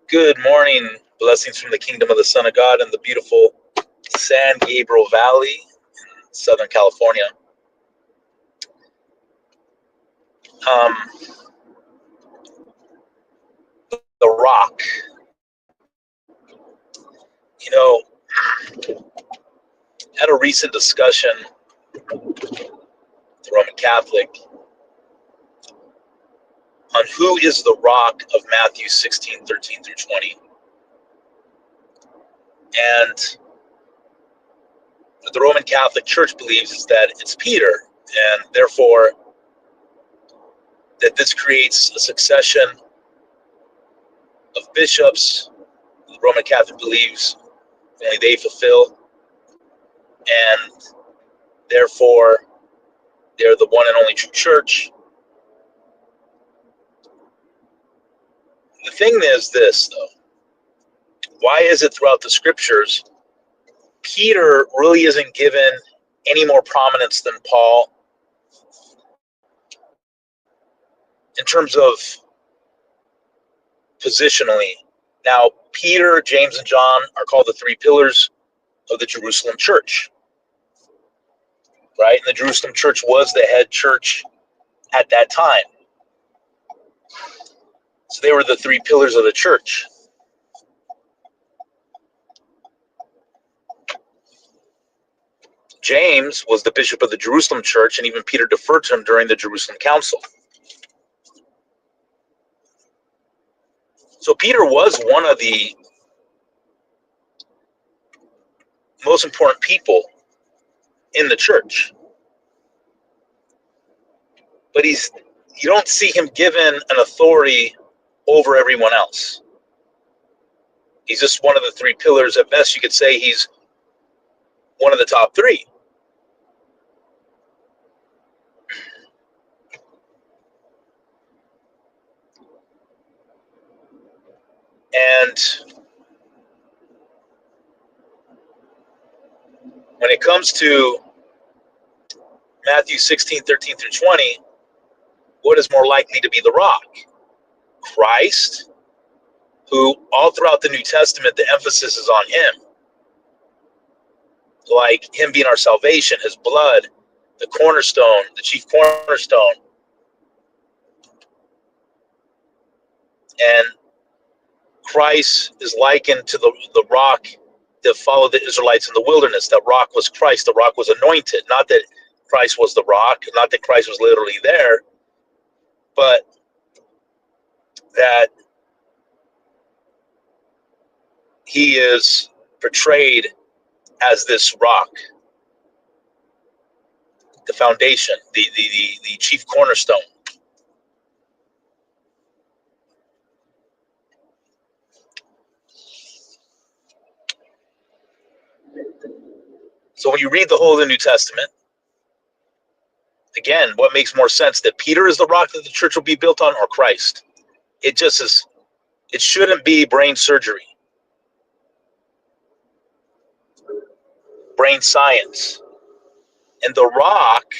Good morning. Blessings from the kingdom of the Son of God in the beautiful San Gabriel Valley in Southern California. The Rock. You know, had a recent discussion with the Roman Catholic on who is the rock of Matthew 16:13 through 20. And what the Roman Catholic Church believes is that it's Peter, and therefore that this creates a succession of bishops the Roman Catholic believes only they fulfill, and therefore they're the one and only true church. The thing is this, though. Why is it throughout the scriptures, Peter really isn't given any more prominence than Paul in terms of positionally? Now, Peter, James, and John are called the three pillars of the Jerusalem church, right? And the Jerusalem church was the head church at that time. So they were the three pillars of the church. James was the bishop of the Jerusalem church, and even Peter deferred to him during the Jerusalem council. So Peter was one of the most important people in the church. But you don't see him given an authority over everyone else. He's just one of the three pillars. At best, you could say he's one of the top three. And when it comes to Matthew 16:13 through 20, what is more likely to be the rock? Christ, who all throughout the New Testament, the emphasis is on him. Like him being our salvation, his blood, the cornerstone, the chief cornerstone. And Christ is likened to the rock that followed the Israelites in the wilderness. That rock was Christ. The rock was anointed. Not that Christ was the rock, not that Christ was literally there, but that he is portrayed as this rock, the foundation, the chief cornerstone. So when you read the whole of the New Testament, again, what makes more sense, that Peter is the rock that the church will be built on, or Christ? It just is. It shouldn't be brain surgery, brain science. And the rock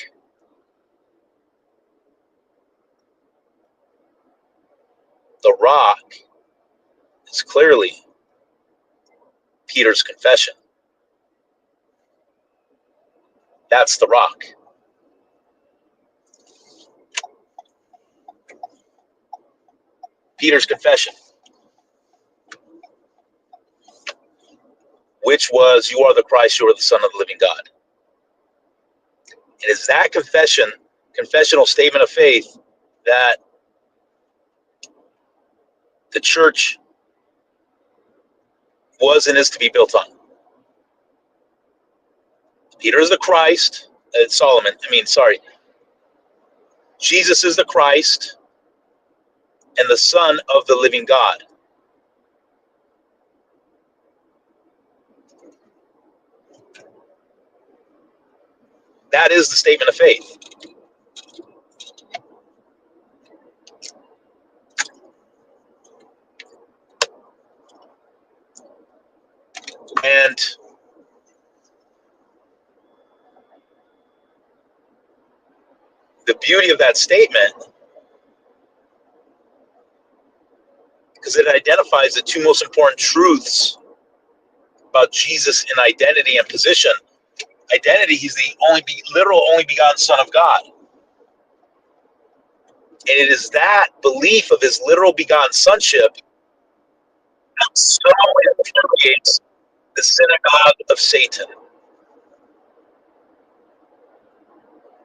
is clearly Peter's confession. That's the rock. Peter's confession, which was, "You are the Christ, you are the Son of the living God." It is that confessional statement of faith, that the church was and is to be built on. Peter is the Christ. Jesus is the Christ and the Son of the living God. That is the statement of faith. And the beauty of that statement, because it identifies the two most important truths about Jesus in identity and position. Identity, he's the literal only begotten Son of God. And it is that belief of his literal begotten sonship that so infuriates the synagogue of Satan.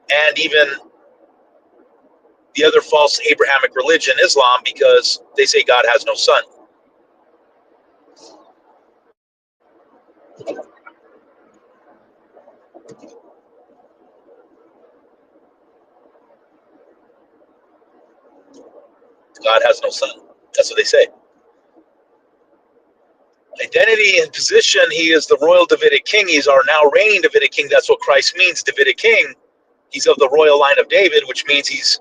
And even the other false Abrahamic religion, Islam, because they say God has no son. God has no son. That's what they say. Identity and position, he is the royal Davidic king. He's our now reigning Davidic king. That's what Christ means, Davidic king. He's of the royal line of David, which means he is,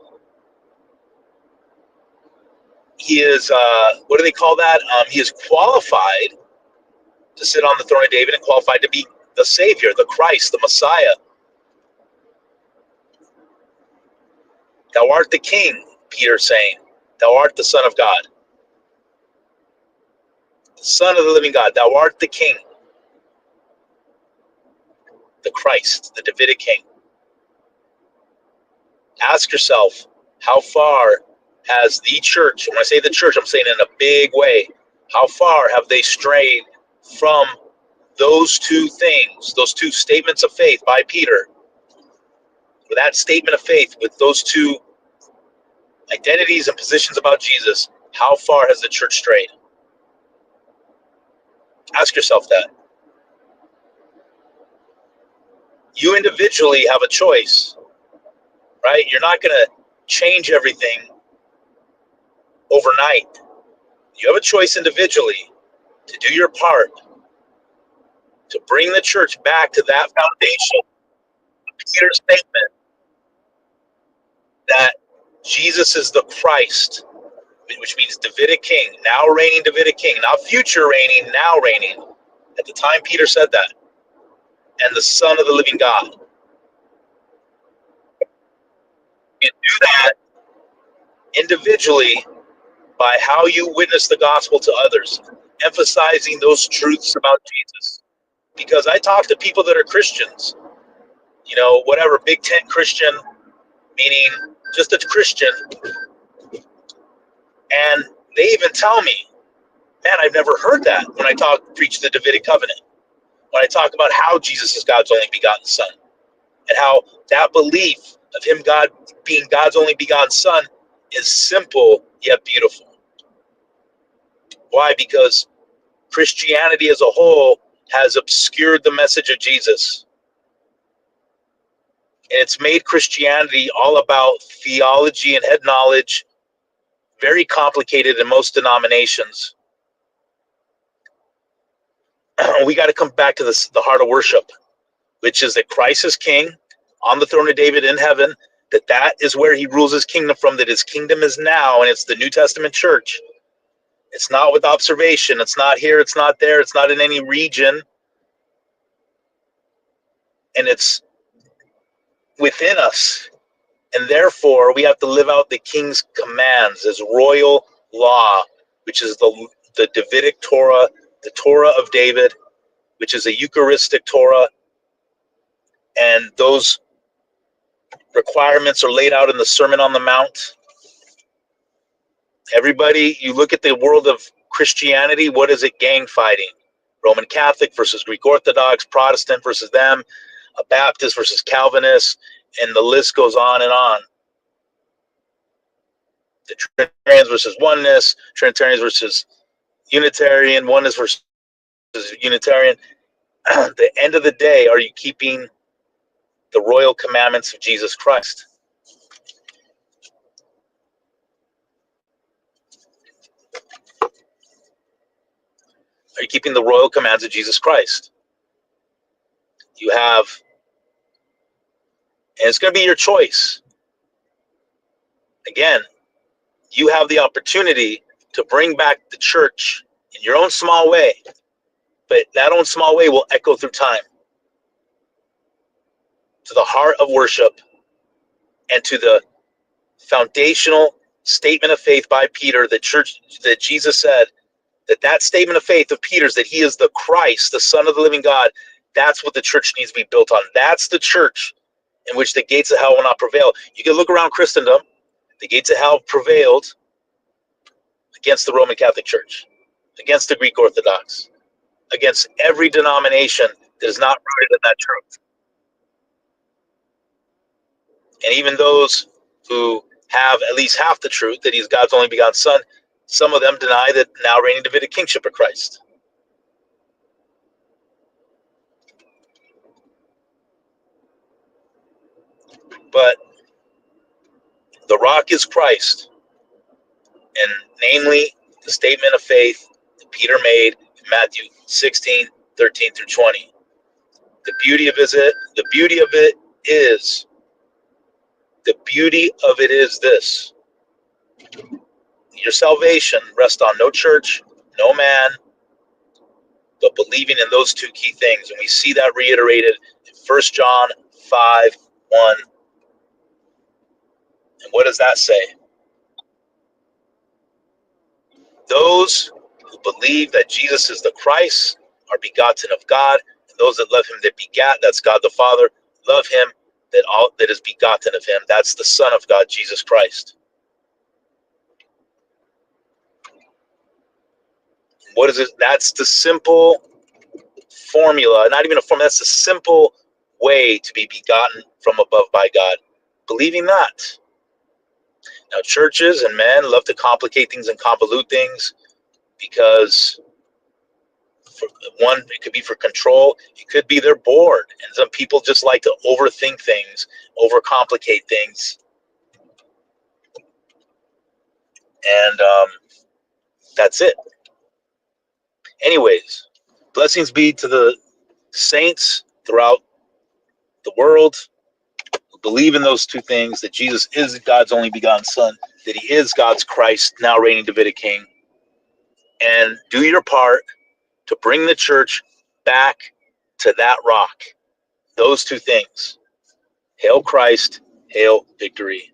what do they call that? He is qualified to sit on the throne of David and qualified to be the Savior, the Christ, the Messiah. Thou art the King, Peter saying. Thou art the Son of God. The Son of the living God. Thou art the King. The Christ, the Davidic King. Ask yourself, how far has the church, when I say the church, I'm saying in a big way, how far have they strayed from those two things, those two statements of faith by Peter? With that statement of faith, with those two identities and positions about Jesus, how far has the church strayed? Ask yourself that. You individually have a choice, right? You're not going to change everything overnight. You have a choice individually to do your part to bring the church back to that foundation of Peter's statement that Jesus is the Christ, which means Davidic king, now reigning Davidic king, not future reigning, now reigning. At the time Peter said that. And the Son of the living God. You do that individually by how you witness the gospel to others, emphasizing those truths about Jesus. Because I talk to people that are Christians, whatever, Big Tent Christian, meaning just a Christian, and they even tell me, man, I've never heard that when I preach the Davidic covenant, when I talk about how Jesus is God's only begotten Son, and how that belief of him being God's only begotten Son is simple yet beautiful. Why? Because Christianity as a whole has obscured the message of Jesus. And it's made Christianity all about theology and head knowledge, very complicated in most denominations. We got to come back to the heart of worship, which is that Christ is king on the throne of David in heaven, that is where he rules his kingdom from, that his kingdom is now, and it's the New Testament church. It's not with observation. It's not here. It's not there. It's not in any region. And it's within us. And therefore, we have to live out the king's commands as royal law, which is the Davidic Torah, the Torah of David, which is a Eucharistic Torah. And those requirements are laid out in the Sermon on the Mount. Everybody, you look at the world of Christianity, what is it? Gang fighting. Roman Catholic versus Greek Orthodox, Protestant versus them, a Baptist versus Calvinist, and the list goes on and on. The Trinitarians versus oneness, Trinitarians versus Unitarian, oneness versus Unitarian. At the end of the day, are you keeping the royal commandments of Jesus Christ? Are you keeping the royal commands of Jesus Christ? You have, and it's going to be your choice. Again, you have the opportunity to bring back the church in your own small way, but that own small way will echo through time to the heart of worship and to the foundational statement of faith by Peter that Jesus said that statement of faith of Peter's that he is the Christ, the Son of the living God, that's what the church needs to be built on. That's the church in which the gates of hell will not prevail. You can look around Christendom. The gates of hell prevailed against the Roman Catholic Church, against the Greek Orthodox, against every denomination that is not rooted in that truth. And even those who have at least half the truth, that he's God's only begotten Son, some of them deny the now reigning Davidic kingship of Christ. But the rock is Christ, and namely the statement of faith that Peter made in Matthew 16, 13 through 20. The beauty of it is this. Your salvation rests on no church, no man, but believing in those two key things. And we see that reiterated in 1 John 5, 1. And what does that say? Those who believe that Jesus is the Christ are begotten of God, and those that love him that begat, that's God the Father, love him that is begotten of him. That's the Son of God, Jesus Christ. What is it? That's the simple formula, not even a formula, that's a simple way to be begotten from above by God. Believing that. Now, churches and men love to complicate things and convolute things because, for one, it could be for control. It could be they're bored. And some people just like to overthink things, overcomplicate things. And that's it. Anyways, blessings be to the saints throughout the world who believe in those two things, that Jesus is God's only begotten Son, that he is God's Christ, now reigning Davidic King. And do your part to bring the church back to that rock. Those two things. Hail Christ, hail victory.